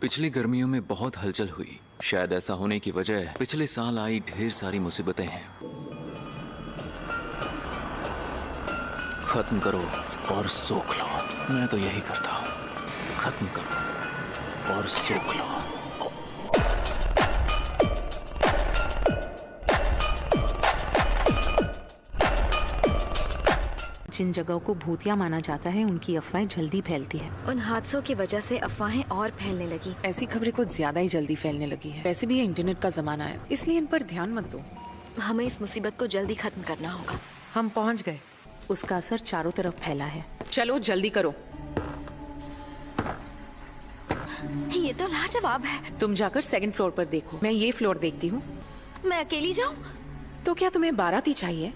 पिछली गर्मियों में बहुत हलचल हुई। शायद ऐसा होने की वजह पिछले साल आई ढेर सारी मुसीबतें हैं। खत्म करो और सोख लो। मैं तो यही करता हूँ, खत्म करो और सोख लो। जिन जगहों को भूतिया माना जाता है उनकी अफवाहें जल्दी फैलती है। उन हादसों की वजह से अफवाहें और फैलने लगी। ऐसी खबरें कुछ ज्यादा ही जल्दी फैलने लगी है। वैसे भी ये इंटरनेट का जमाना है, इसलिए इन पर ध्यान मत दो। हमें इस मुसीबत को जल्दी खत्म करना होगा। हम पहुंच गए। उसका असर चारों तरफ फैला है। चलो जल्दी करो। ये तो लाजवाब है। तुम जाकर सेकंड फ्लोर पर देखो, मैं ये फ्लोर देखती हूँ। मैं अकेली जाऊँ? तो क्या तुम्हें बाराती चाहिए?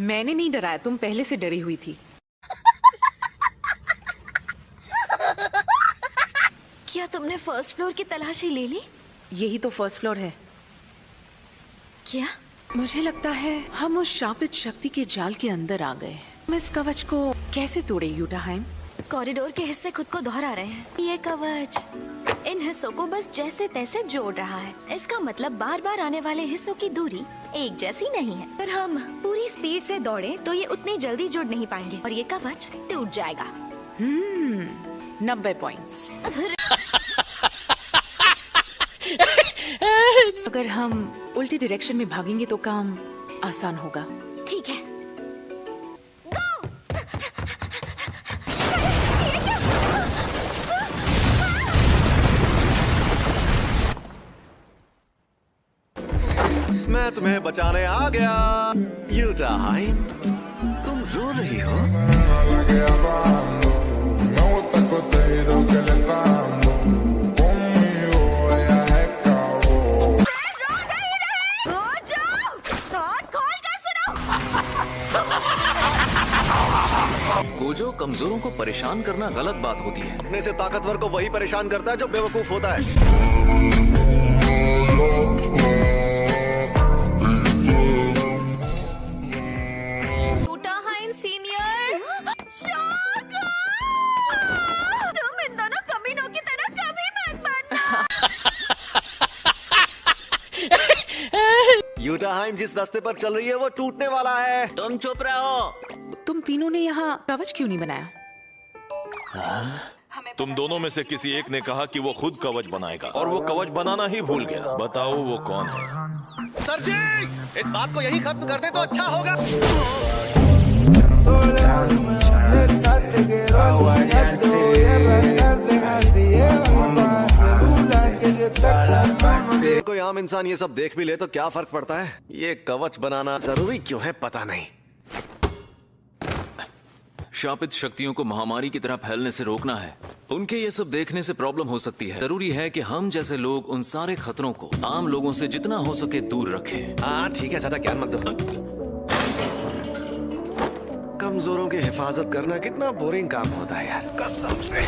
मैंने नहीं डराया, तुम पहले से डरी हुई थी। क्या तुमने फर्स्ट फ्लोर की तलाशी ले ली? यही तो फर्स्ट फ्लोर है। क्या? मुझे लगता है हम उस शापित शक्ति के जाल के अंदर आ गए। हम इस कवच को कैसे तोड़े यूटाहाइम? कॉरिडोर के हिस्से खुद को दोहरा रहे हैं। ये कवच इन हिस्सों को बस जैसे तैसे जोड़ रहा है। इसका मतलब बार बार आने वाले हिस्सों की दूरी एक जैसी नहीं है। पर हम पूरी स्पीड से दौड़े तो ये उतनी जल्दी जुड़ नहीं पाएंगे और ये कवच टूट जाएगा। 90 पॉइंट्स। अगर हम उल्टी डायरेक्शन में भागेंगे तो काम आसान होगा। ठीक है। मैं तुम्हें बचाने आ गया। यूटाहाइम, तुम रो रही हो? गोजो, कमजोरों को परेशान करना गलत बात होती है। अपने से ताकतवर को वही परेशान करता है जो बेवकूफ होता है। यूटाहाइम जिस रास्ते पर चल रही है वो टूटने वाला है। तुम चुप रहो। तुम तीनों ने यहाँ कवच क्यों नहीं बनाया? तुम दोनों में से किसी एक ने कहा कि वो खुद कवच बनाएगा और वो कवच बनाना ही भूल गया। बताओ वो कौन है? सर जी, इस बात को यही खत्म कर दे तो अच्छा होगा। कोई आम इंसान ये सब देख भी ले तो क्या फर्क पड़ता है? ये कवच बनाना जरूरी क्यों है पता नहीं। शापित शक्तियों को महामारी की तरह फैलने से रोकना है। उनके ये सब देखने से प्रॉब्लम हो सकती है। जरूरी है कि हम जैसे लोग उन सारे खतरों को आम लोगों से जितना हो सके दूर रखें। हाँ ठीक है, ज्यादा ज्ञान मत दो। कमजोरों की हिफाजत करना कितना बोरिंग काम होता है यार, कसम से।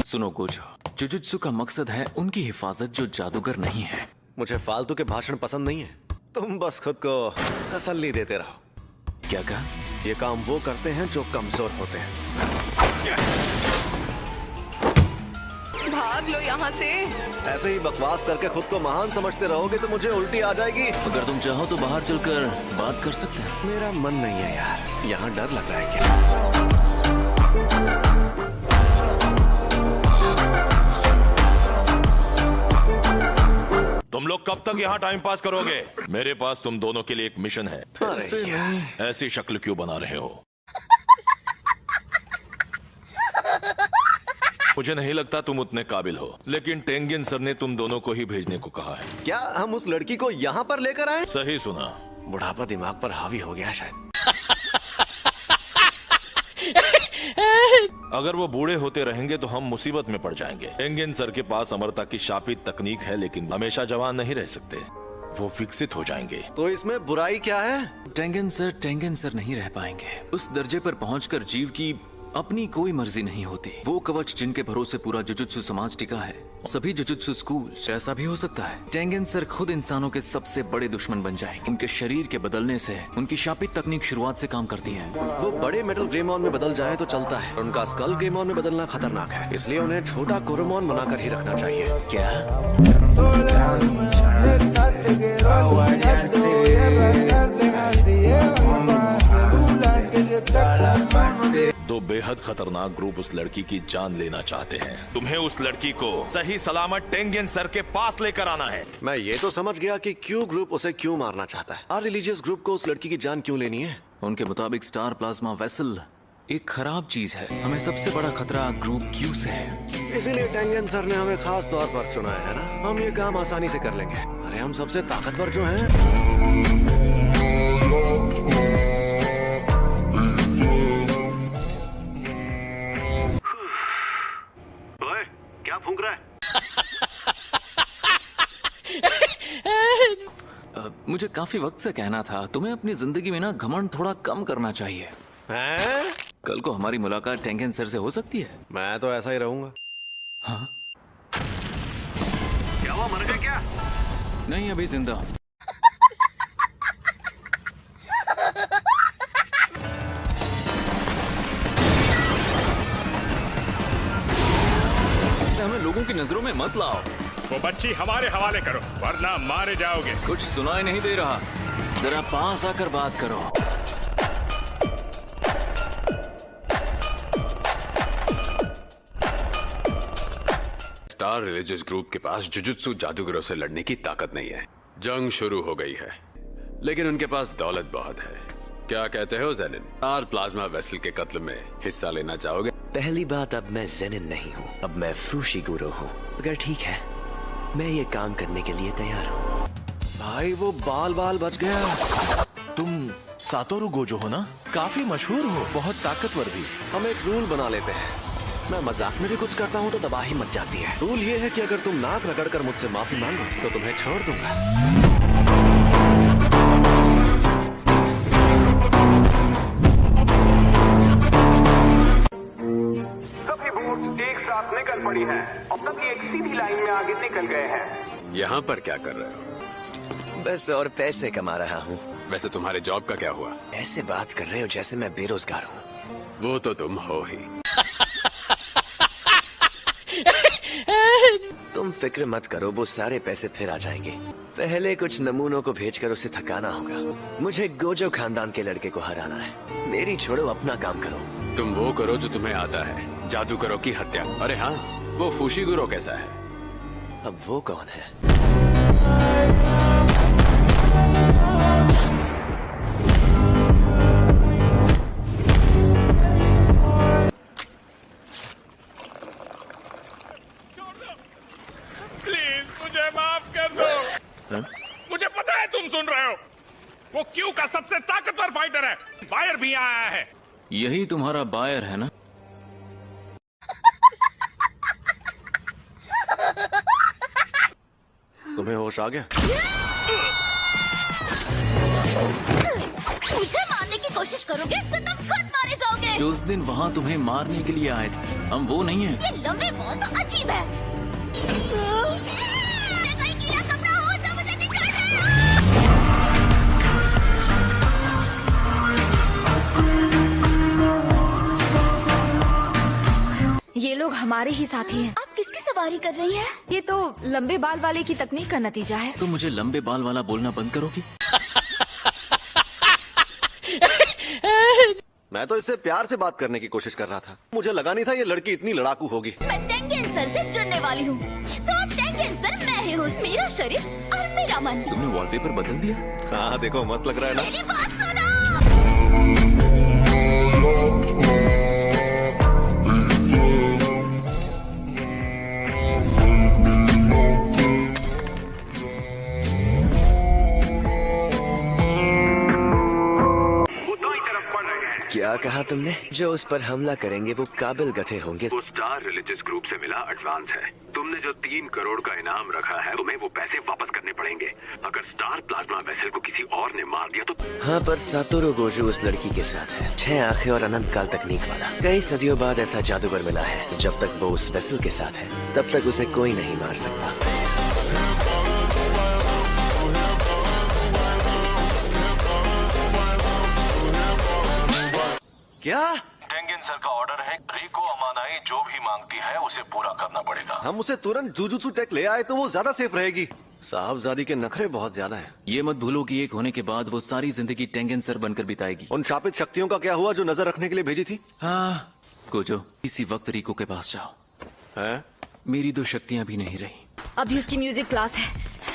सुनो गोजो, जुजुत्सु का मकसद है उनकी हिफाजत जो जादूगर नहीं है। मुझे फालतू के भाषण पसंद नहीं है। तुम बस खुद को तसल्ली देते रहो। क्या कहा? ये काम वो करते हैं जो कमजोर होते हैं। भाग लो यहाँ से। ऐसे ही बकवास करके खुद को महान समझते रहोगे तो मुझे उल्टी आ जाएगी। अगर तुम चाहो तो बाहर चलकर बात कर सकते हैं। मेरा मन नहीं है यार, यहाँ डर लग रहा है क्या? तुम लोग कब तक यहाँ टाइम पास करोगे? मेरे पास तुम दोनों के लिए एक मिशन है। ऐसी शक्ल क्यों बना रहे हो? मुझे नहीं लगता तुम उतने काबिल हो, लेकिन टेंगिन सर ने तुम दोनों को ही भेजने को कहा है। क्या हम उस लड़की को यहाँ पर लेकर आए? सही सुना। बुढ़ापा दिमाग पर हावी हो गया शायद। अगर वो बूढ़े होते रहेंगे तो हम मुसीबत में पड़ जाएंगे। टेंगेन सर के पास अमरता की शापित तकनीक है, लेकिन हमेशा जवान नहीं रह सकते। वो विकसित हो जाएंगे। तो इसमें बुराई क्या है? टेंगन सर नहीं रह पाएंगे। उस दर्जे पर पहुंचकर जीव की अपनी कोई मर्जी नहीं होती। वो कवच जिनके भरोसे पूरा जुजुत्सु समाज टिका है, सभी जुजुत्सु स्कूल, ऐसा भी हो सकता है टेंगेन सर खुद इंसानों के सबसे बड़े दुश्मन बन जाएंगे। उनके शरीर के बदलने से उनकी शापित तकनीक शुरुआत से काम करती है। वो बड़े मेटल ग्रेमॉन में बदल जाए तो चलता है, उनका स्कल ग्रेमॉन में बदलना खतरनाक है, इसलिए उन्हें छोटा कोरोमॉन बनाकर ही रखना चाहिए। क्या? दो बेहद खतरनाक ग्रुप उस लड़की की जान लेना चाहते हैं। तुम्हें उस लड़की को सही सलामत टेंगेन सर के पास लेकर आना है। मैं ये तो समझ गया कि क्यू ग्रुप उसे क्यों मारना चाहता है। और रिलीजियस ग्रुप को उस लड़की की जान क्यों लेनी है? उनके मुताबिक स्टार प्लाज्मा वेसल एक खराब चीज है। हमें सबसे बड़ा खतरा ग्रुप क्यू से है। इसीलिए टेंगेन सर ने हमें खास तौर पर चुना है ना। हम ये काम आसानी से कर लेंगे। अरे हम सबसे ताकतवर जो हैं। क्या फूंक रहा है? मुझे काफी वक्त से कहना था, तुम्हें अपनी जिंदगी में ना घमंड थोड़ा कम करना चाहिए। हैं? कल को हमारी मुलाकात टेंगेन सर से हो सकती है। मैं तो ऐसा ही रहूंगा। हाँ? क्या हुआ, मर गए क्या? नहीं, अभी जिंदा हूं। हमें लोगों की नजरों में मत लाओ। वो बच्ची हमारे हवाले करो, वरना मारे जाओगे। कुछ सुनाई नहीं दे रहा, जरा पास आकर बात करो। स्टार रिलीजियस ग्रुप के पास जुजुत्सु जादूगरों से लड़ने की ताकत नहीं है। जंग शुरू हो गई है, लेकिन उनके पास दौलत बहुत है। क्या कहते हो जेनिन? स्टार प्लाज्मा वेसल के कत्ल में हिस्सा लेना चाहोगे? पहली बात, अब मैं जेनिन नहीं हूँ, अब मैं फुशिगुरो हूँ। अगर ठीक है, मैं ये काम करने के लिए तैयार हूँ। भाई वो बाल बाल बच गया। तुम सातोरु गोजो हो ना? काफी मशहूर हो, बहुत ताकतवर भी। हम एक रूल बना लेते हैं। मैं मजाक में भी कुछ करता हूँ तो तबाही मच जाती है। रूल ये है कि अगर तुम नाक रगड़कर मुझसे माफी मांगो तो तुम्हें छोड़ दूंगा। सभी बोट्स एक साथ निकल पड़ी हैं और सभी एक सीधी लाइन में आगे निकल गए हैं। यहाँ पर क्या कर रहे हो? बस और पैसे कमा रहा हूँ। वैसे तुम्हारे जॉब का क्या हुआ? ऐसे बात कर रहे हो जैसे मैं बेरोजगार हूँ। वो तो तुम हो ही। तुम फिक्र मत करो, वो सारे पैसे फिर आ जाएंगे। पहले कुछ नमूनों को भेजकर उसे थकाना होगा। मुझे गोजो खानदान के लड़के को हराना है। मेरी छोड़ो, अपना काम करो। तुम वो करो जो तुम्हें आता है, जादूगरों की हत्या। अरे हाँ, वो फुशिगुरो कैसा है? अब वो कौन है? प्लीज मुझे माफ कर दो। मुझे पता है तुम सुन रहे हो। वो क्यू का सबसे ताकतवर फाइटर है। बायर भी आया है। यही तुम्हारा बायर है ना? तुम्हें होश आ गया? मुझे मारने की कोशिश करोगे तो तुम खुद मारे जाओगे। जो उस दिन वहाँ तुम्हें मारने के लिए आए थे, हम वो नहीं है। ये लंबे बॉल तो अजीब है। कोई कीड़ा कपड़ा हो जो मुझे निकाल ये लोग हमारे ही साथी हैं। आप किसकी सवारी कर रही हैं? ये तो लंबे बाल वाले की तकनीक का नतीजा है। तुम मुझे लंबे बाल वाला बोलना बंद करोगी? मैं तो इससे प्यार से बात करने की कोशिश कर रहा था। मुझे लगा नहीं था ये लड़की इतनी लड़ाकू होगी। मैं टेंगेन सर से जुड़ने वाली हूँ, तो अब टेंगेन सर मैं ही हूँ। मेरा शरीर और मेरा मन। तुमने वॉलपेपर बदल दिया। हाँ देखो, मस्त लग रहा है ना? मेरी बात सुनो। क्या कहा तुमने? जो उस पर हमला करेंगे वो काबिल गधे होंगे। वो स्टार रिलीजियस ग्रुप से मिला एडवांस है। तुमने जो 3 करोड़ का इनाम रखा है, तुम्हें वो पैसे वापस करने पड़ेंगे। अगर स्टार प्लाज्मा वेसल को किसी और ने मार दिया तो। हाँ, पर सातोरू गोजो उस लड़की के साथ है। 6 आंखें और अनंत काल तकनीक वाला। कई सदियों बाद ऐसा जादूगर मिला है। जब तक वो उस वेसल के साथ है तब तक उसे कोई नहीं मार सकता। क्या? टेंगेन सर का ऑर्डर है, रिको अमानाई जो भी मांगती है उसे पूरा करना पड़ेगा। हम उसे तुरंत जुजुत्सु टेक ले आए तो वो ज्यादा सेफ रहेगी। साहबजादी के नखरे बहुत ज्यादा हैं। ये मत भूलो कि एक होने के बाद वो सारी जिंदगी टेंगेन सर बनकर बिताएगी। उन शापित शक्तियों का क्या हुआ जो नजर रखने के लिए भेजी थी? हाँ गोजो, इसी वक्त रिको के पास जाओ। है? मेरी 2 शक्तियाँ भी नहीं रही। अभी उसकी म्यूजिक क्लास है,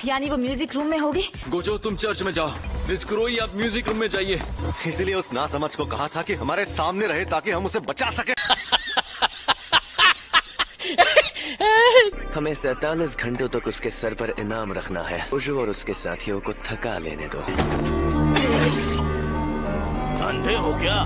यानी वो म्यूजिक रूम में होगी। गोजो तुम चर्च में जाओ, मिस कुरोई आप म्यूजिक रूम में जाइए। इसीलिए उस नासमझ को कहा था कि हमारे सामने रहे ताकि हम उसे बचा सके। हमें 47 घंटों तक उसके सर पर इनाम रखना है। गोजो और उसके साथियों को थका लेने दो। अंधे हो क्या?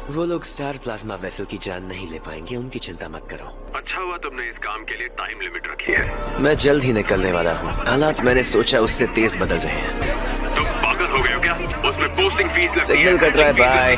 वो लोग स्टार प्लाज्मा वेसल की जान नहीं ले पाएंगे, उनकी चिंता मत करो। अच्छा हुआ तुमने इस काम के लिए टाइम लिमिट रखी है। मैं जल्द ही निकलने वाला हूँ। हालात मैंने सोचा उससे तेज बदल रहे हैं। तुम पागल हो गए हो क्या? उसमें पोस्टिंग फीस लगती है। सिग्नल कट रहा है, बाय।